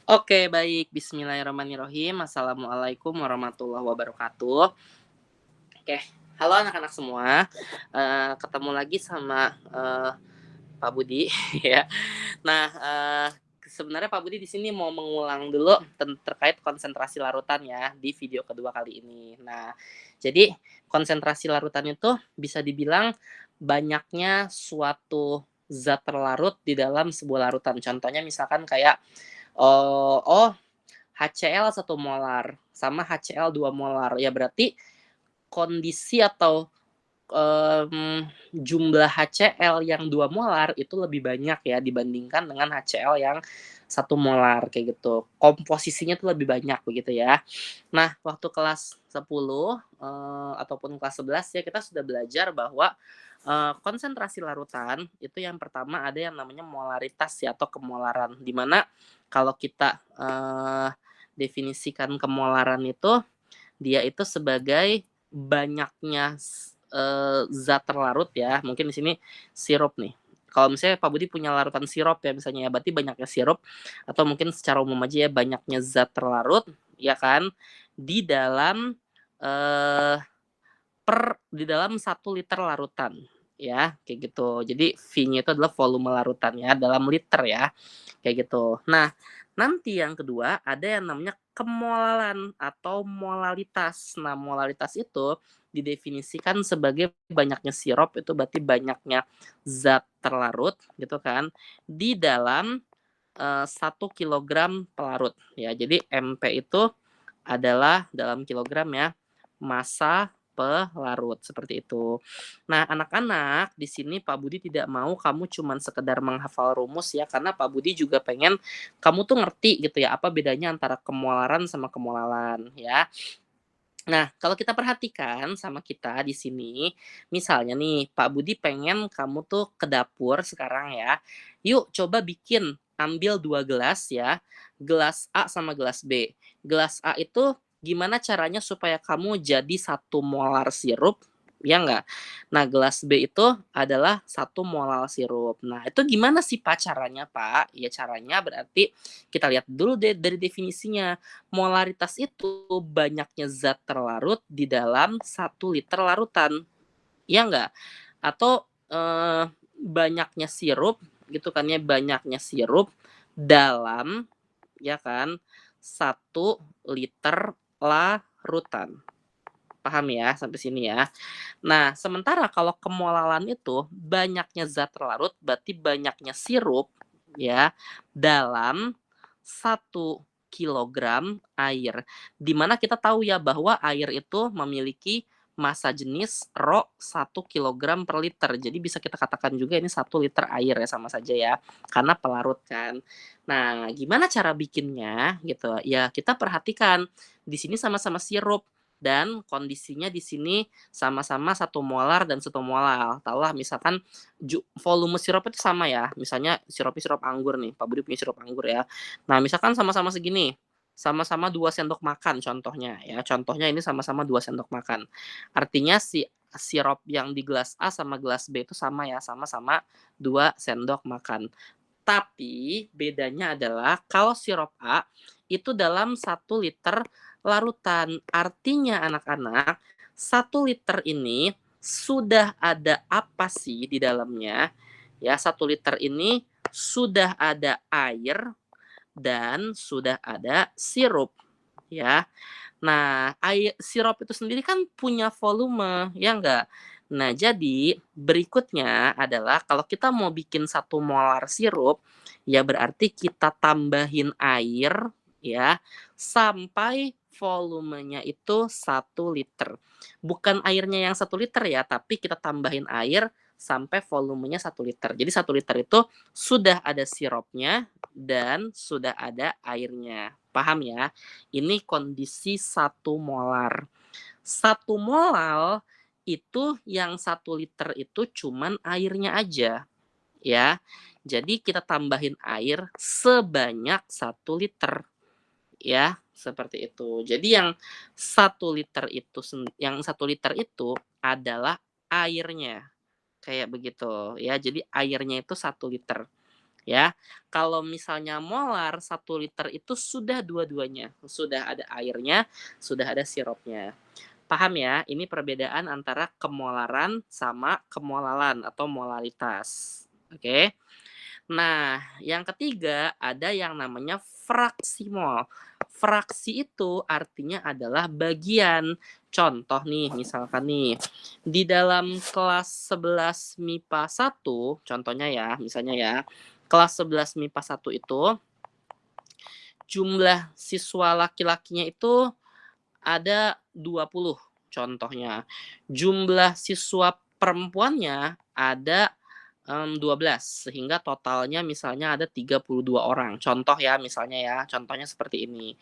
Oke, baik. Bismillahirrahmanirrahim. Assalamualaikum warahmatullahi wabarakatuh. Oke, halo anak-anak semua. Ketemu lagi sama, Pak Budi ya. Nah, sebenarnya Pak Budi di sini mau mengulang dulu terkait konsentrasi larutan ya di video kedua kali ini. Nah, jadi konsentrasi larutan itu bisa dibilang banyaknya suatu zat terlarut di dalam sebuah larutan. Contohnya misalkan kayak, HCl 1 molar sama HCl 2 molar. Ya berarti kondisi atau, jumlah HCl yang 2 molar itu lebih banyak ya dibandingkan dengan HCl yang 1 molar kayak gitu. Komposisinya tuh lebih banyak begitu ya. Nah, waktu kelas 10, ataupun kelas 11 ya kita sudah belajar bahwa, konsentrasi larutan itu yang pertama ada yang namanya molaritas ya atau kemolaran. Di mana kalau kita, definisikan kemolaran itu, dia itu sebagai banyaknya zat terlarut ya, mungkin di sini sirup nih. Kalau misalnya Pak Budi punya larutan sirup ya misalnya ya, berarti banyaknya sirup atau mungkin secara umum aja ya banyaknya zat terlarut, ya kan, di dalam, eee, di dalam 1 liter larutan, ya, kayak gitu. Jadi V-nya itu adalah volume larutan ya, dalam liter ya, kayak gitu. Nah, nanti yang kedua ada yang namanya kemolalan atau molalitas. Nah, molalitas itu didefinisikan sebagai banyaknya sirup, itu berarti banyaknya zat terlarut gitu kan, di dalam, 1 kilogram pelarut ya. Jadi MP itu adalah dalam kilogram ya, massa pelarut, seperti itu. Nah, anak-anak, di sini Pak Budi tidak mau kamu cuman sekedar menghafal rumus ya, karena Pak Budi juga pengen kamu tuh ngerti gitu ya, apa bedanya antara kemolaran sama kemolalan ya. Nah, kalau kita perhatikan sama kita di sini, misalnya nih, Pak Budi pengen kamu tuh ke dapur sekarang ya. Yuk coba bikin, ambil 2 gelas ya, gelas A sama gelas B. Gelas A itu gimana caranya supaya kamu jadi 1 molar sirup, ya nggak? Nah, gelas B itu adalah 1 molar sirup. Nah, itu gimana sih Pak caranya Pak? Ya caranya berarti kita lihat dulu deh dari definisinya. Molaritas itu banyaknya zat terlarut di dalam 1 liter larutan, iya nggak? Atau, banyaknya sirup gitu kan ya, banyaknya sirup dalam ya kan, 1 liter larutan. Paham ya sampai sini ya? Nah, sementara kalau kemolalan itu banyaknya zat terlarut berarti banyaknya sirup ya dalam 1 kilogram air. Di mana kita tahu ya bahwa air itu memiliki massa jenis Rho 1 kilogram per liter. Jadi bisa kita katakan juga ini 1 liter air ya sama saja ya, karena pelarut kan. Nah, gimana cara bikinnya gitu? Ya kita perhatikan di sini sama-sama sirup dan kondisinya di sini sama-sama 1 molar dan 1 molar. Taruhlah misalkan volume sirup itu sama ya, misalnya sirupnya sirup anggur nih, Pak Budi punya sirup anggur ya. Nah, misalkan sama-sama segini, sama-sama 2 sendok makan contohnya ya, contohnya ini sama-sama 2 sendok makan. Artinya si sirup yang di gelas A sama gelas B itu sama ya, sama-sama 2 sendok makan. Tapi bedanya adalah kalau sirup A itu dalam 1 liter larutan. Artinya anak-anak, 1 liter ini sudah ada apa sih di dalamnya? Ya, 1 liter ini sudah ada air dan sudah ada sirup ya. Nah, sirup itu sendiri kan punya volume, ya enggak? Nah, jadi berikutnya adalah kalau kita mau bikin 1 molar sirup, ya berarti kita tambahin air ya sampai volumenya itu 1 liter. Bukan airnya yang 1 liter ya, tapi kita tambahin air sampai volumenya 1 liter. Jadi 1 liter itu sudah ada sirupnya dan sudah ada airnya. Paham ya? Ini kondisi 1 molar. 1 molar itu yang 1 liter itu cuman airnya aja, ya. Jadi kita tambahin air sebanyak 1 liter, ya, seperti itu. Jadi yang 1 liter itu adalah airnya, kayak begitu, ya. Jadi airnya itu 1 liter. ya. Kalau misalnya molar 1 liter itu sudah dua-duanya, sudah ada airnya, sudah ada sirupnya. Paham ya? Ini perbedaan antara kemolaran sama kemolalan atau molaritas. Oke. Nah, yang ketiga ada yang namanya fraksi mol. Fraksi itu artinya adalah bagian. Contoh nih, misalkan nih, di dalam kelas 11 MIPA 1, contohnya ya, misalnya ya, kelas 11 MIPA 1 itu jumlah siswa laki-lakinya itu ada 20 contohnya. Jumlah siswa perempuannya ada 12 sehingga totalnya misalnya ada 32 orang. Contoh ya, misalnya ya, contohnya seperti ini.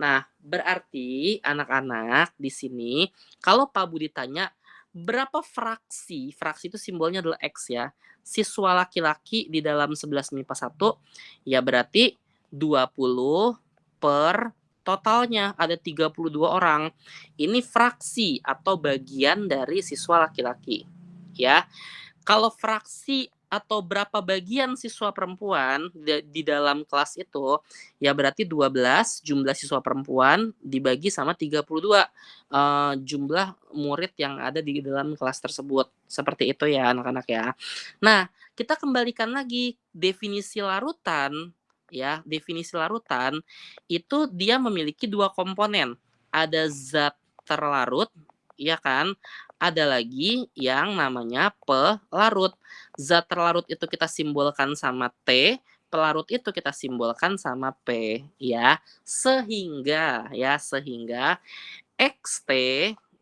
Nah, berarti anak-anak di sini kalau Pak Budi tanya berapa fraksi, fraksi itu simbolnya adalah X ya, siswa laki-laki di dalam 11 MIPA 1, ya berarti 20 per totalnya ada 32 orang. Ini fraksi atau bagian dari siswa laki-laki. Ya. Kalau fraksi atau berapa bagian siswa perempuan di dalam kelas itu, ya berarti 12 jumlah siswa perempuan dibagi sama 32 jumlah murid yang ada di dalam kelas tersebut. Seperti itu ya anak-anak ya. Nah, kita kembalikan lagi definisi larutan ya, definisi larutan itu dia memiliki 2 komponen. Ada zat terlarut, ya kan? Ada lagi yang namanya pelarut. Zat terlarut itu kita simbolkan sama T, pelarut itu kita simbolkan sama P, ya. Sehingga XT,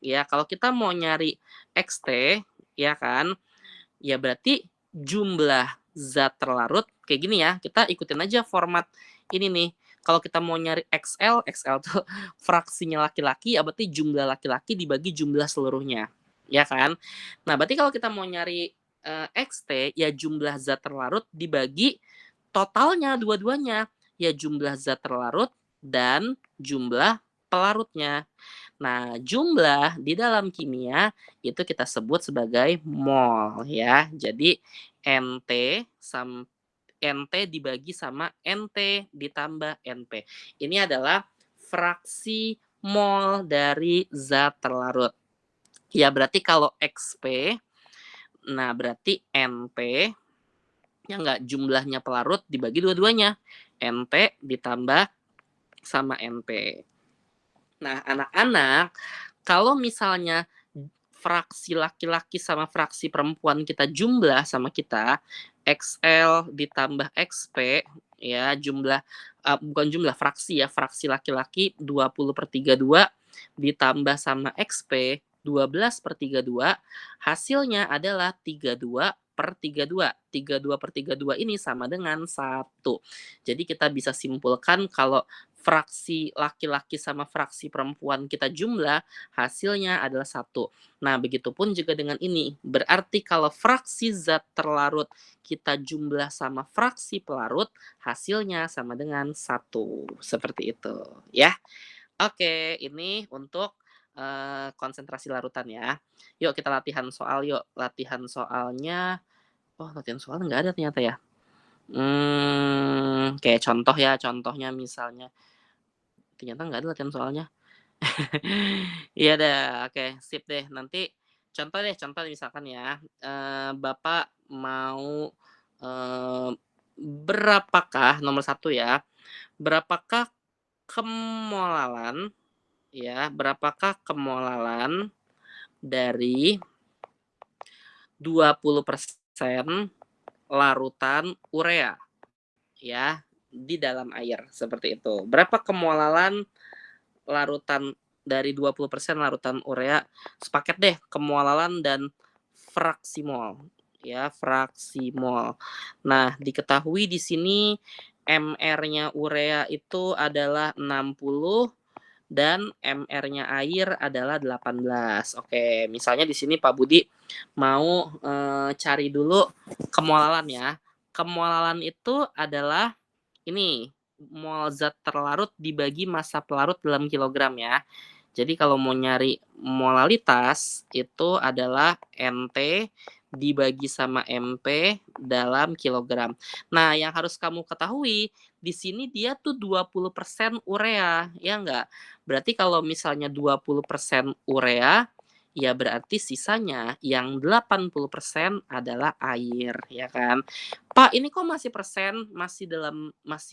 ya kalau kita mau nyari XT, ya kan, ya berarti jumlah zat terlarut kayak gini ya, kita ikutin aja format ini nih. Kalau kita mau nyari XL, XL tuh fraksinya laki-laki, ya berarti jumlah laki-laki dibagi jumlah seluruhnya, ya kan? Nah, berarti kalau kita mau nyari XT, ya jumlah zat terlarut dibagi totalnya dua-duanya, ya jumlah zat terlarut dan jumlah pelarutnya. Nah, jumlah di dalam kimia itu kita sebut sebagai mol ya. Jadi NT NT dibagi sama NT ditambah NP. Ini adalah fraksi mol dari zat terlarut. Ya, berarti kalau XP, nah berarti NP, ya enggak, jumlahnya pelarut dibagi dua-duanya. NT ditambah sama NP. Nah, anak-anak, kalau misalnya fraksi laki-laki sama fraksi perempuan kita jumlah sama kita, XL ditambah XP, ya jumlah, bukan jumlah, fraksi ya, fraksi laki-laki 20/32 ditambah sama XP 12/32, hasilnya adalah 32/32. 32/32 ini sama dengan 1. Jadi kita bisa simpulkan kalau fraksi laki-laki sama fraksi perempuan kita jumlah, hasilnya adalah 1. Nah, begitupun juga dengan ini. Berarti kalau fraksi zat terlarut kita jumlah sama fraksi pelarut, hasilnya sama dengan 1. Seperti itu, ya. Oke, ini untuk konsentrasi larutan ya. Yuk kita latihan soal yuk. Latihan soalnya, oh latihan soalnya nggak ada ternyata ya. Kayak contoh ya, contohnya misalnya. Ternyata nggak ada latihan soalnya. Iya deh, oke, sip deh. Nanti contoh misalkan ya, Bapak mau, eee, berapakah nomor 1 ya, berapakah kemolalan berapakah kemolalan dari 20% larutan urea ya, di dalam air, seperti itu. Berapa kemolalan larutan dari 20% larutan urea, sepaket deh kemolalan dan fraksi mol, ya, fraksi mol. Nah, diketahui di sini MR-nya urea itu adalah 60 dan MR-nya air adalah 18. Oke, misalnya di sini Pak Budi mau cari dulu kemolalan ya. Kemolalan itu adalah ini, mol zat terlarut dibagi massa pelarut dalam kilogram ya. Jadi kalau mau nyari molalitas itu adalah NT dibagi sama MP dalam kilogram. Nah, yang harus kamu ketahui, di sini dia tuh 20% urea, ya enggak? Berarti kalau misalnya 20% urea, ya berarti sisanya yang 80% adalah air, ya kan? Pak, ini kok masih persen, masih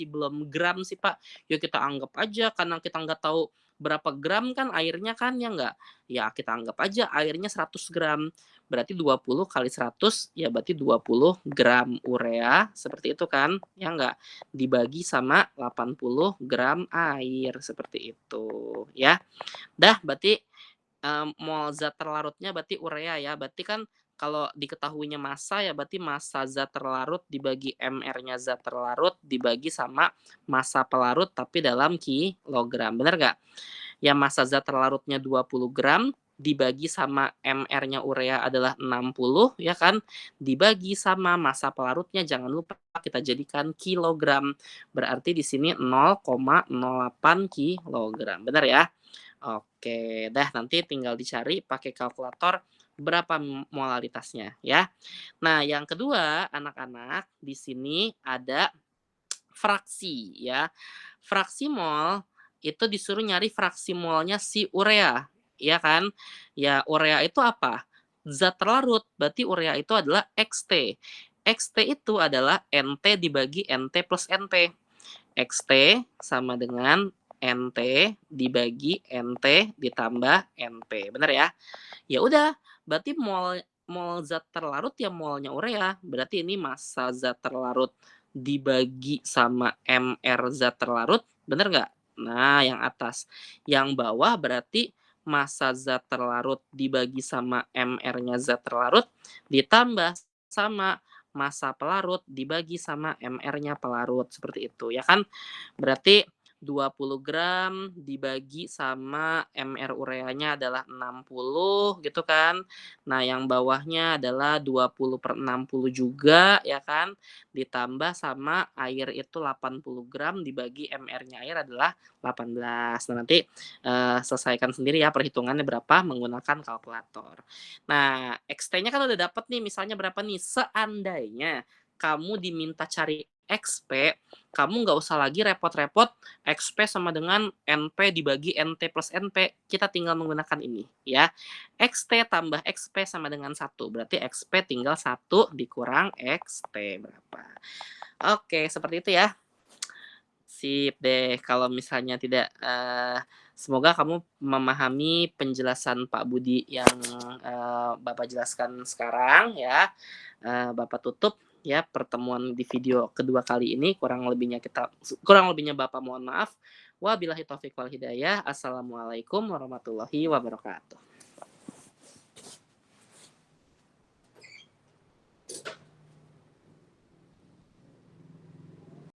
belum gram sih, Pak? Ya kita anggap aja karena kita nggak tahu berapa gram kan airnya kan, ya nggak? Ya kita anggap aja airnya 100 gram. Berarti 20 kali 100, ya berarti 20 gram urea, seperti itu kan, ya nggak? Dibagi sama 80 gram air, seperti itu, ya. Dah, berarti mol zat terlarutnya berarti urea ya. Berarti kan kalau diketahuinya massa ya berarti massa zat terlarut dibagi mR-nya zat terlarut dibagi sama massa pelarut tapi dalam kilogram. Bener nggak? Ya massa zat terlarutnya 20 gram dibagi sama mR-nya urea adalah 60 ya kan, dibagi sama massa pelarutnya jangan lupa kita jadikan kilogram. Berarti di sini 0,08 kilogram. Benar ya? Oke, dah nanti tinggal dicari pakai kalkulator berapa molaritasnya ya. Nah, yang kedua, anak-anak, di sini ada fraksi ya. Fraksi mol itu disuruh nyari fraksi molnya si urea, ya kan? Ya, urea itu apa? Zat terlarut, berarti urea itu adalah XT. XT itu adalah NT dibagi NT plus NP. XT sama dengan NT dibagi NT ditambah NP. Benar ya? Ya udah, berarti mol mol zat terlarut ya molnya urea. Berarti ini massa zat terlarut dibagi sama MR zat terlarut, bener nggak? Nah, yang atas. Yang bawah berarti massa zat terlarut dibagi sama MR-nya zat terlarut ditambah sama massa pelarut dibagi sama MR-nya pelarut, seperti itu, ya kan? Berarti 20 gram dibagi sama MR ureanya adalah 60 gitu kan. Nah, yang bawahnya adalah 20/60 juga ya kan. Ditambah sama air itu 80 gram dibagi MR-nya air adalah 18. Nah, nanti selesaikan sendiri ya perhitungannya berapa menggunakan kalkulator. Nah, XT-nya kan udah dapat nih misalnya berapa nih. Seandainya kamu diminta cari XP, kamu nggak usah lagi repot-repot XP sama dengan NP dibagi NT plus NP. Kita tinggal menggunakan ini ya. XT tambah XP sama dengan 1. Berarti XP tinggal 1 dikurang XT berapa. Oke, seperti itu ya. Sip deh, kalau misalnya tidak semoga kamu memahami penjelasan Pak Budi yang Bapak jelaskan sekarang ya. Bapak tutup ya pertemuan di video kedua kali ini. Kurang lebihnya Bapak mohon maaf. Wabillahi taufik wal hidayah. Assalamualaikum warahmatullahi wabarakatuh.